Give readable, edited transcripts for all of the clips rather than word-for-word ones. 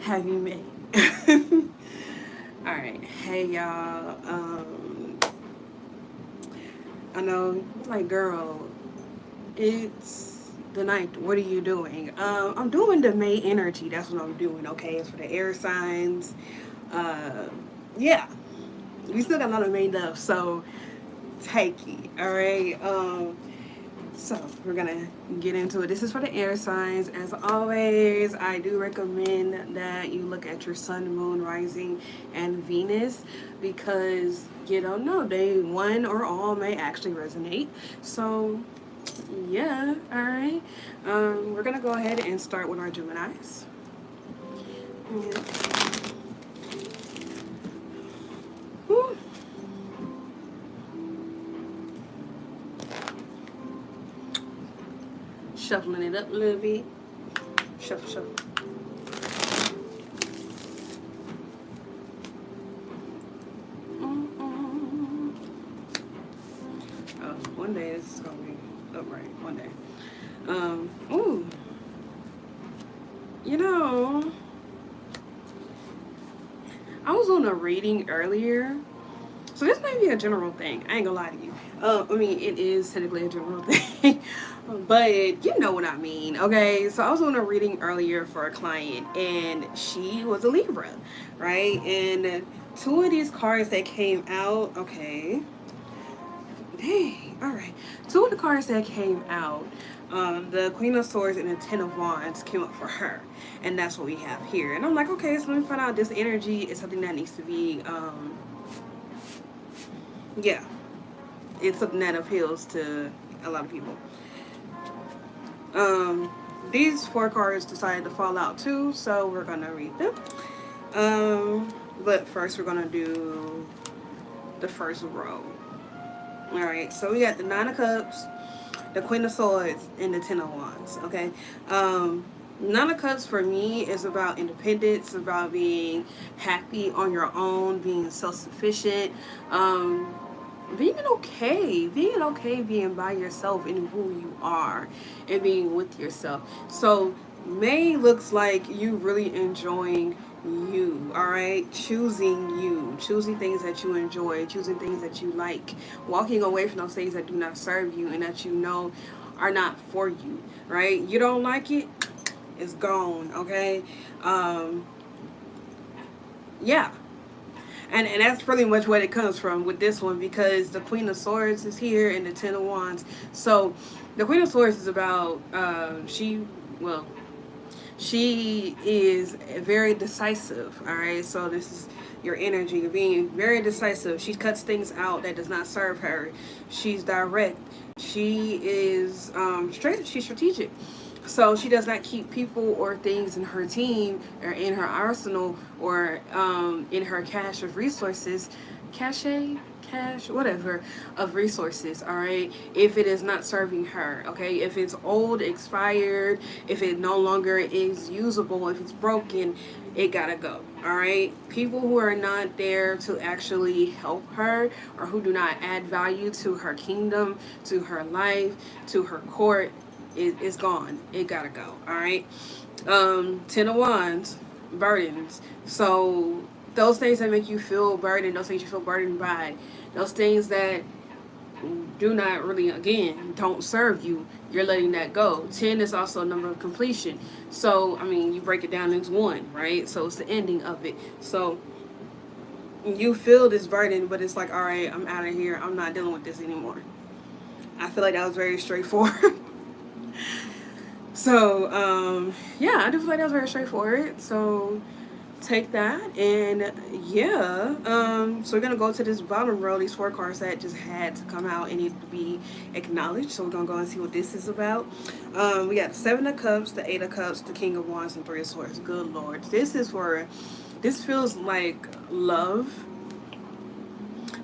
have you made? All right, hey y'all. I know, like, girl, it's the night. What are you doing? I'm doing the May energy. That's what I'm doing. Okay, it's for the air signs. Uh, yeah, we still got a lot of May love, so take it. All right. So we're gonna get into it. This is for the air signs. As always, I do recommend that you look at your sun, moon, rising, and Venus because you don't know, they one or all may actually resonate. So yeah, all right. We're gonna go ahead and start with our Gemini's. Yeah. Whew. Shuffling it up a little bit. Shuffle, shuffle. Mm-mm. Oh, one day this is gonna be upright. One day. Ooh, you know, I was on a reading earlier. So this may be a general thing. I ain't gonna lie to you. I mean, it is technically a general thing, but you know what I mean, okay? So I was on a reading earlier for a client, and she was a Libra, right? And two of these cards that came out, okay, dang, all right. Two of the cards that came out, the Queen of Swords and the Ten of Wands came up for her, and that's what we have here. And I'm like, okay, so let me find out this energy is something that needs to be, yeah, it's something that appeals to a lot of people. Um, these four cards decided to fall out too, so we're gonna read them. But first we're gonna do the first row. All right, so we got the Nine of Cups, the Queen of Swords, and the Ten of Wands. Okay, Nine of Cups for me is about independence, about being happy on your own, being self-sufficient. Um, being okay being by yourself and who you are and being with yourself. So May looks like you really enjoying you, all right? Choosing things that you enjoy, choosing things that you like, walking away from those things that do not serve you and that you know are not for you, right? You don't like it, it's gone, okay? Um, yeah, and that's pretty much what it comes from with this one because the Queen of Swords is here and the Ten of Wands. So the Queen of Swords is about well she is very decisive. All right, so this is your energy of being very decisive. She cuts things out that does not serve her. She's direct. She is straight. She's strategic. So she does not keep people or things in her team or in her arsenal or in her cache of resources, cache, whatever, of resources. All right, if it is not serving her, okay, if it's old, expired, if it no longer is usable, if it's broken, it gotta go. All right, people who are not there to actually help her or who do not add value to her kingdom, to her life, to her court, it's gone. It gotta go. All right. Ten of Wands, burdens. So those things that make you feel burdened, those things you feel burdened by, those things that do not really, again, don't serve you, you're letting that go. 10 is also a number of completion. So, I mean, you break it down into one, right? So it's the ending of it. So you feel this burden, but it's like, all right, I'm out of here. I'm not dealing with this anymore. I feel like that was very straightforward. So, yeah, I do feel like that was very straightforward. So, take that and yeah. So we're gonna go to this bottom row. These four cards that just had to come out and need to be acknowledged. So we're gonna go and see what this is about. We got the Seven of Cups, the Eight of Cups, the King of Wands, and Three of Swords. Good Lord, this is for. This feels like love.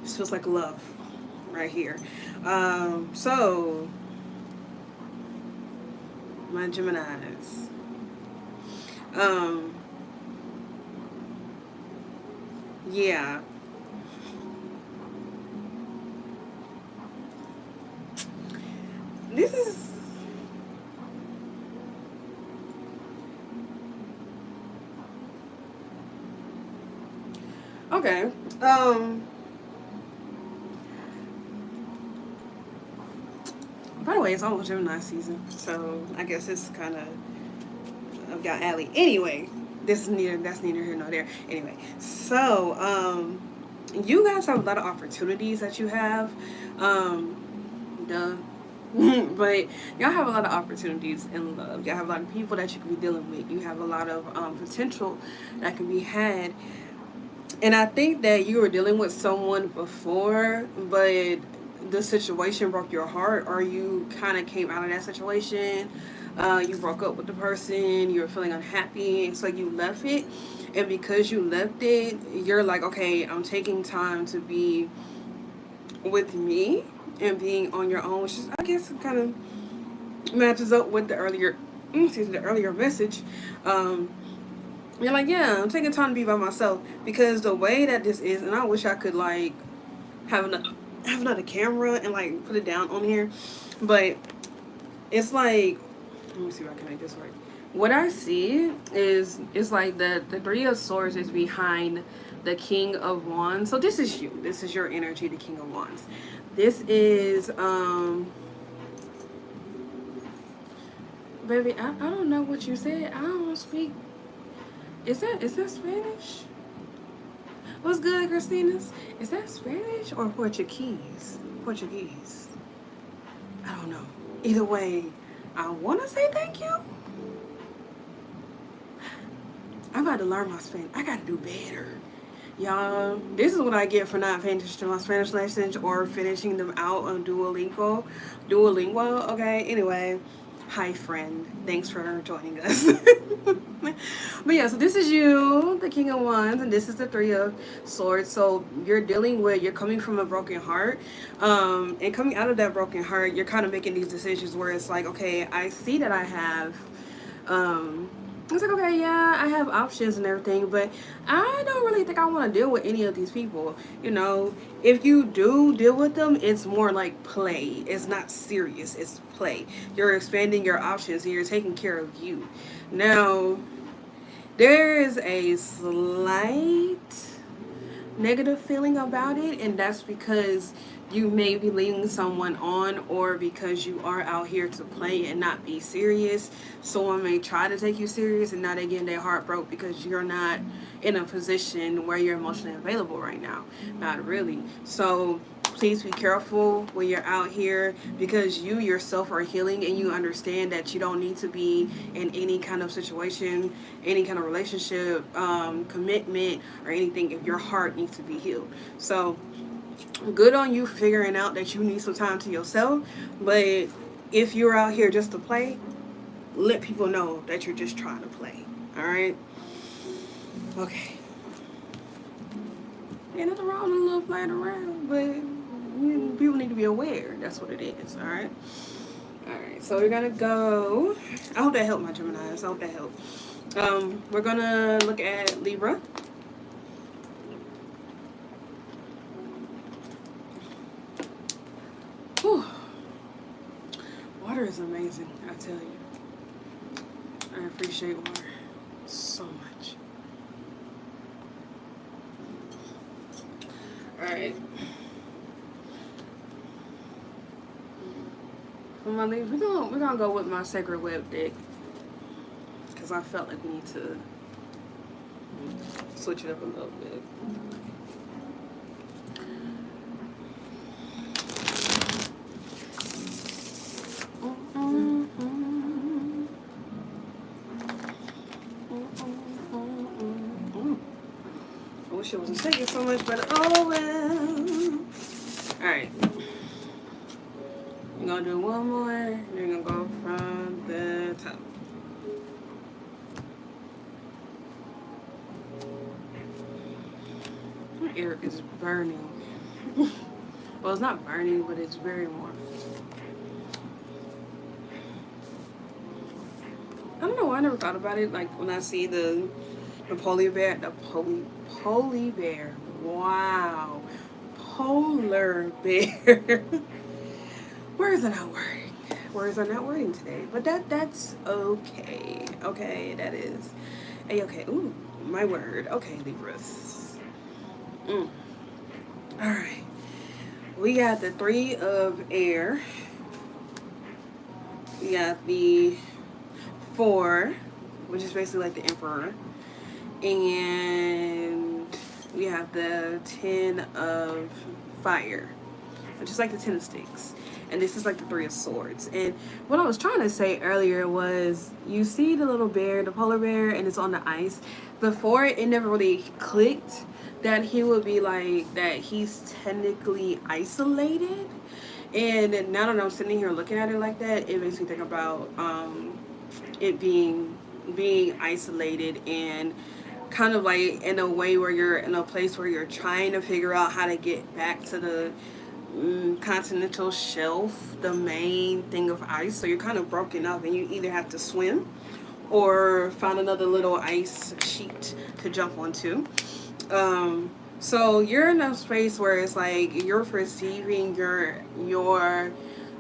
This feels like love, right here. So my Gemini's. Um, yeah. This is Okay. By the way, it's almost Gemini season, so I guess it's kind of I've got Allie. Anyway, this is neither that's neither here nor there. Anyway, so you guys have a lot of opportunities that you have. Duh. But y'all have a lot of opportunities in love. Y'all have a lot of people that you can be dealing with. You have a lot of potential that can be had. And I think that you were dealing with someone before, but the situation broke your heart, or you kind of came out of that situation. You broke up with the person, you were feeling unhappy, so you left it. And because you left it, you're like, okay, I'm taking time to be with me and being on your own, which is, I guess, kind of matches up with the earlier, excuse me, the earlier message. Um, you're like, yeah, I'm taking time to be by myself because the way that this is, and I wish I could like have another have another camera and like put it down on here, but it's like, let me see if I can make this work. What I see is it's like the Three of Swords is behind the King of Wands. So this is you. This is your energy, the King of Wands. This is baby, I don't know what you said. I don't speak. Is that Spanish? What's good, Christina's? Is that Spanish or Portuguese? Portuguese. I don't know. Either way, I want to say thank you. I'm about to learn my Spanish. I got to do better. Y'all, this is what I get for not paying attention to my Spanish lessons or finishing them out on Duolingo. Duolingo, okay? Anyway, hi, friend. Thanks for joining us. But yeah, so this is you, the King of Wands, and this is the Three of Swords. So you're coming from a broken heart. And coming out of that broken heart, you're kind of making these decisions where it's like, okay, I see that I have. Um, it's like, okay, yeah, I have options and everything, but I don't really think I want to deal with any of these people. You know, if you do deal with them, it's more like play. It's not serious, it's play. You're expanding your options and you're taking care of you. Now, there is a slight negative feeling about it, and that's because you may be leading someone on, or because you are out here to play and not be serious. Someone may try to take you serious, and now they're getting their heart broke because you're not in a position where you're emotionally available right now. Not really. So please be careful when you're out here, because you yourself are healing and you understand that you don't need to be in any kind of situation, any kind of relationship, commitment, or anything if your heart needs to be healed. So good on you figuring out that you need some time to yourself. But if you're out here just to play, let people know that you're just trying to play. All right? Okay. Ain't nothing wrong with a little playing around, but people need to be aware. That's what it is. All right? All right. So we're going to go. I hope that helped, my Geminis. I hope that helped. We're going to look at Libra. Whew. Water is amazing, I tell you. I appreciate water so much. Alright. For my leaves, we're gonna go with my Sacred Web deck. Because I felt like we need to switch it up a little bit. I wish it wasn't shaking so much, but oh well. Alright. We're gonna do one more, and we're gonna go from the top. My ear is burning. Well, it's not burning, but it's very warm. I don't know why I never thought about it. Like when I see the polar bear, polar bear. Wow, polar bear. Words are not wording. Words are not wording today, but that's okay. Okay, that is a okay. Ooh, my word. Okay, Libras. Mm. All right. We got the Three of Air. We got the Four, which is basically like the Emperor. And we have the Ten of Fire, which is like the Ten of Sticks. And this is like the Three of Swords. And what I was trying to say earlier was, you see the little bear, the polar bear, and it's on the ice. Before, it never really clicked that he would be like, that he's technically isolated. And now that I'm sitting here looking at it like that, it makes me think about it being isolated, and kind of like in a way where you're in a place where you're trying to figure out how to get back to the continental shelf, the main thing of ice. So you're kind of broken up, and you either have to swim or find another little ice sheet to jump onto. So you're in a space where it's like you're perceiving your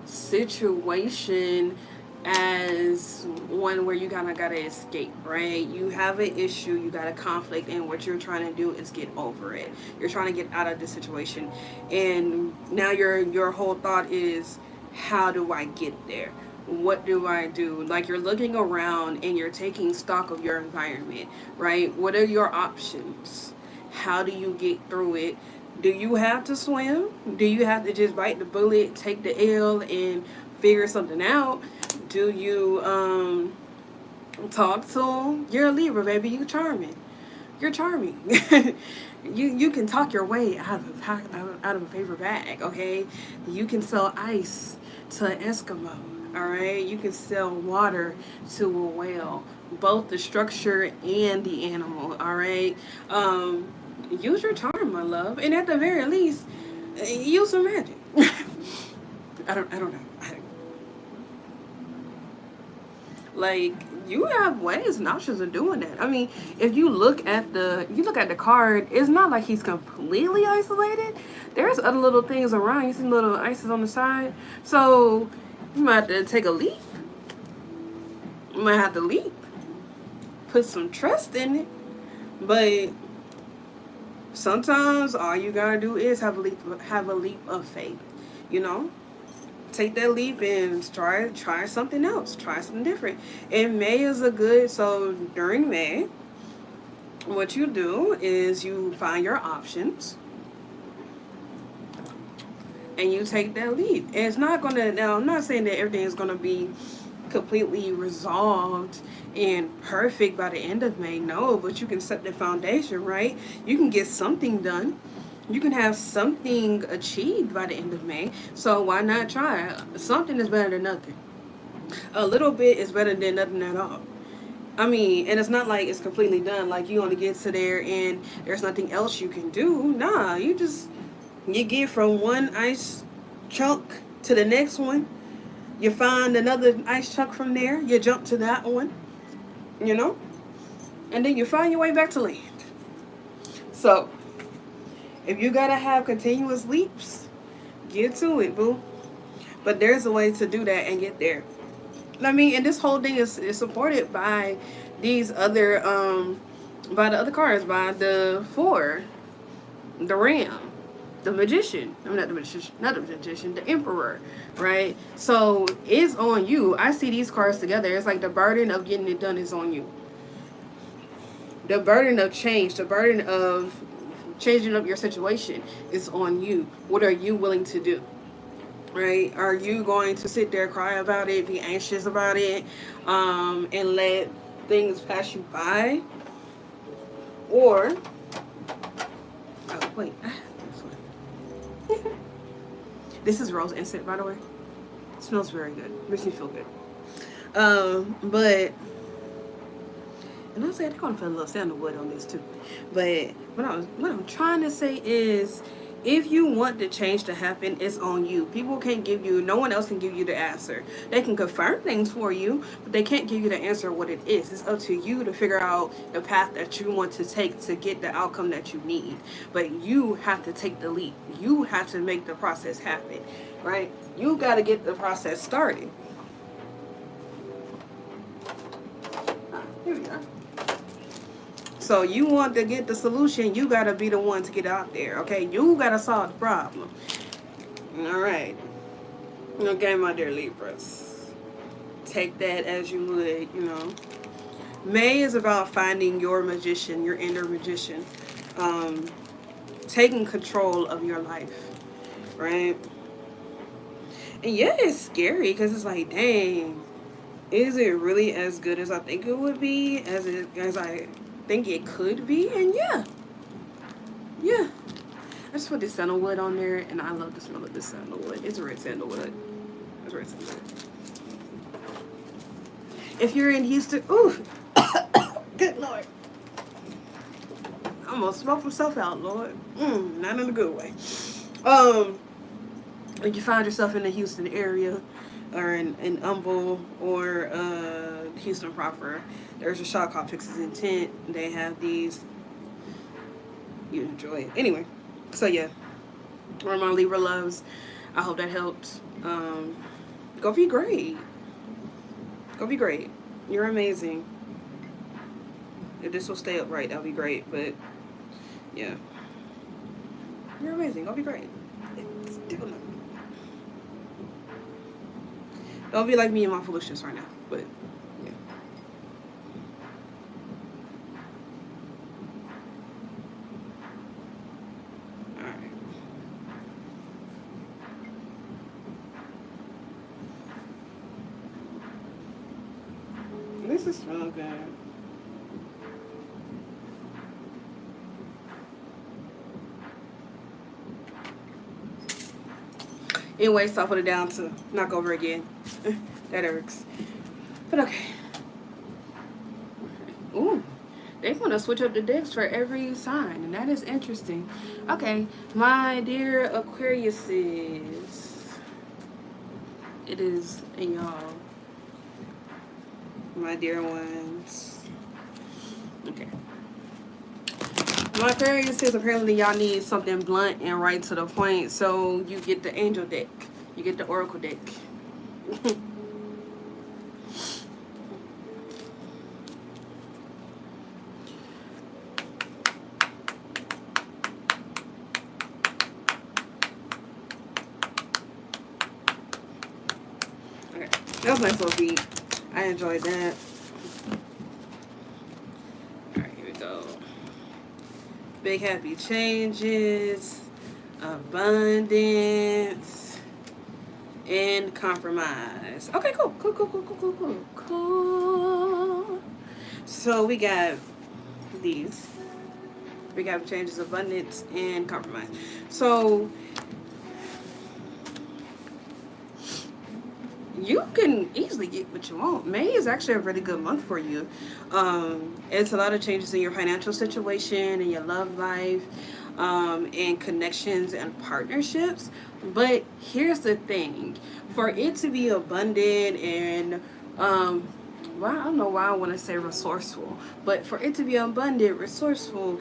situation as one where you kind of gotta escape, right? You have an issue, you got a conflict, and what you're trying to do is get over it. You're trying to get out of the situation, and now your whole thought is, how do I get there? What do I do? Like, you're looking around and you're taking stock of your environment, right? What are your options? How do you get through it? Do you have to swim? Do you have to just bite the bullet, take the L, and figure something out? Do you talk to them? You're a Libra, baby. You charming. You're charming. You can talk your way out of a paper bag. Okay, you can sell ice to an Eskimo. All right, you can sell water to a whale. Both the structure and the animal. All right. Use your charm, my love, and at the very least, use some magic. I don't know. Like, you have ways and options of doing that. I mean, if you look at the card, it's not like he's completely isolated. There's other little things around. You see little ices on the side. So you might have to take a leap. You might have to leap. Put some trust in it. But sometimes all you gotta do is have a leap of faith. You know? Take that leap and try something else. Try something different. And May is so during May, what you do is you find your options and you take that leap. And it's not gonna, now I'm not saying that everything is gonna be completely resolved and perfect by the end of May. No, but you can set the foundation, right? You can get something done. You can have something achieved by the end of May. So why not try? Something is better than nothing. A little bit is better than nothing at all. I mean, and it's not like it's completely done. Like, you only get to there and there's nothing else you can do. Nah, you get from one ice chunk to the next one. You find another ice chunk from there. You jump to that one. You know? And then you find your way back to land. So if you gotta have continuous leaps, get to it, boo. But there's a way to do that and get there. I mean, and this whole thing is supported by these other by the other cards, by the Four, the Ram, the Magician. I mean, not the magician, the Emperor, right? So it's on you. I see these cards together. It's like the burden of getting it done is on you. The burden of change, the burden of changing up your situation is on you. What are you willing to do? Right? Are you going to sit there, cry about it, be anxious about it, and let things pass you by? Or, oh wait, this is rose incense, by the way. It smells very good. Makes me feel good. But, and I said they're gonna put a little sandalwood on this too. But what I'm trying to say is, if you want the change to happen, it's on you. People can't give you, no one else can give you the answer. They can confirm things for you, but they can't give you the answer of what it is. It's up to you to figure out the path that you want to take to get the outcome that you need. But you have to take the leap. You have to make the process happen, right? You got to get the process started. Here we go. So you want to get the solution, you gotta be the one to get out there. Okay, you gotta solve the problem. All right. Okay, my dear Libras, take that as you would. May is about finding your magician, your inner magician, um, taking control of your life, right? And yeah, it's scary because it's like, dang, is it really as good as I think it would be, as I think it could be? And yeah, yeah. I just put this sandalwood on there, and I love the smell of this sandalwood. It's red sandalwood. It's red sandalwood. If you're in Houston, ooh, good Lord. I'm gonna smoke myself out, Lord. Not in a good way. If you find yourself in the Houston area, or in Humble, or Houston proper, there's a shop called Fixes Intent. They have these. You enjoy it. Anyway, so yeah. Where my Libra loves. I hope that helped. Go be great. Go be great. You're amazing. If this will stay upright, that'll be great. But yeah, you're amazing. Go be great. Don't be like me and my foolishness right now. But yeah. All right. This is so good. Anyway, so I put it down to knock over again. That irks. But okay. Ooh. They want to switch up the decks for every sign, and that is interesting. Okay, my dear Aquariuses. It is in y'all. My dear ones. Okay. My Aquarius says apparently y'all need something blunt and right to the point, so you get the angel deck. You get the oracle deck. Okay, that was nice little beat. I enjoyed that. Alright, here we go. Big happy changes, abundance, and compromise. Okay, cool. Cool. So we got these. Big happy changes, abundance, and compromise. So you can easily get what you want. May is actually a really good month for you. It's a lot of changes in your financial situation, in your love life, and connections and partnerships. But here's the thing. For it to be abundant and, well, I don't know why I want to say resourceful, but for it to be abundant, resourceful,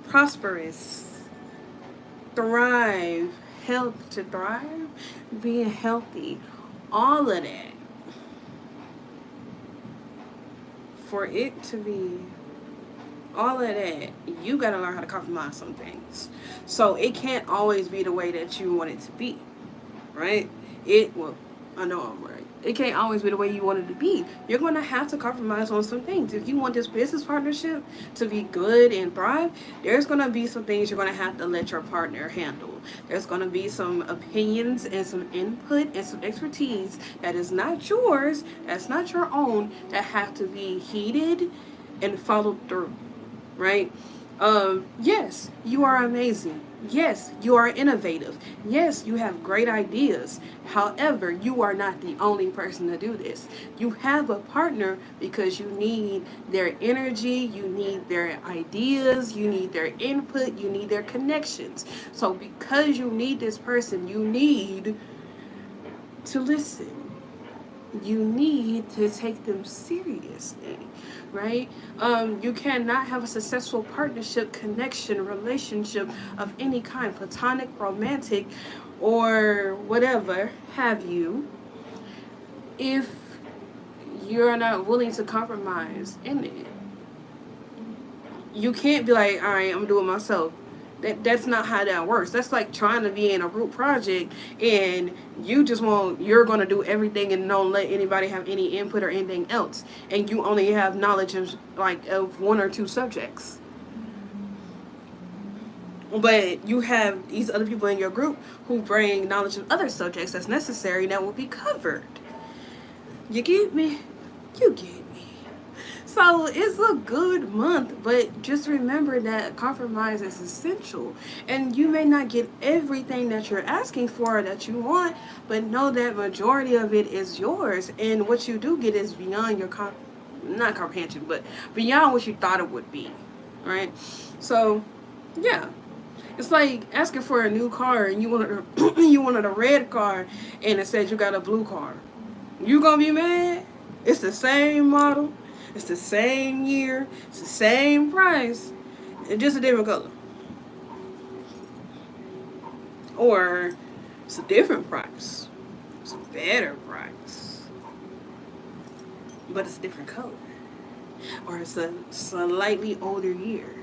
prosperous, thrive, health to thrive, being healthy, all of that, for it to be all of that, you got to learn how to compromise some things. So it can't always be the way that you want it to be, right? Well, I know I'm right. It can't always be the way you want it to be. You're going to have to compromise on some things. If you want this business partnership to be good and thrive, there's going to be some things you're going to have to let your partner handle. There's going to be some opinions and some input and some expertise that is not yours, that's not your own, that have to be heeded and followed through, right? Yes, you are amazing. Yes, you are innovative. Yes, you have great ideas. However, you are not the only person to do this. You have a partner because you need their energy, you need their ideas, you need their input, you need their connections. So because you need this person, you need to listen. You need to take them seriously, right? You cannot have a successful partnership, connection, relationship of any kind, platonic, romantic, or whatever have you, if you're not willing to compromise in it. you can't be like, all right, I'm gonna do it myself. That's not how that works. That's like trying to be in a group project and you're gonna do everything and don't let anybody have any input or anything else, and you only have knowledge of one or two subjects. But you have these other people in your group who bring knowledge of other subjects that's necessary that will be covered. You get me? You get me. So it's a good month, but just remember that compromise is essential. And you may not get everything that you're asking for or that you want, but know that majority of it is yours. And what you do get is beyond your not comprehension, but beyond what you thought it would be. Right? So yeah. It's like asking for a new car and you wanted you wanted a red car and it said you got a blue car. You gonna be mad? It's the same model, it's the same year, it's the same price, it's just a different color. Or it's a different price. It's a better price. But it's a different color. Or it's a slightly older year.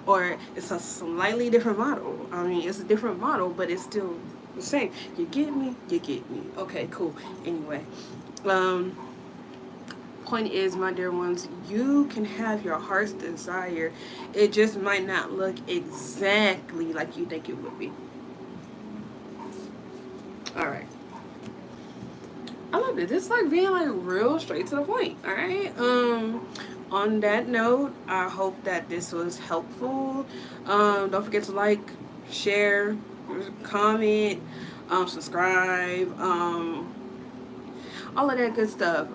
Or it's a slightly different model. I mean, it's a different model, but it's still the same. You get me? You get me. Okay, cool. Anyway, point is, my dear ones, you can have your heart's desire. It just might not look exactly like you think it would be. All right. I love it. It's like being like real straight to the point. All right. On that note, I hope that this was helpful. Don't forget to like, share, comment, subscribe, all of that good stuff.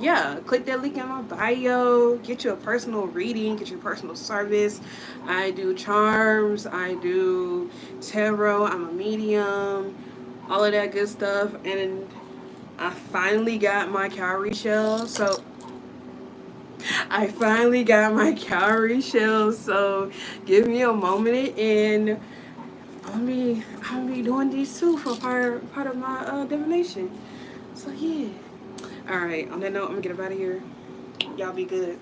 Yeah, click that link in my bio. Get you a personal reading. Get your personal service. I do charms. I do tarot. I'm a medium. All of that good stuff. And I finally got my cowrie shell. So I finally got my cowrie shell. So give me a moment and I'll be doing these too for part of my divination. So yeah. All right. On that note, I'm gonna get up out of here. Y'all be good.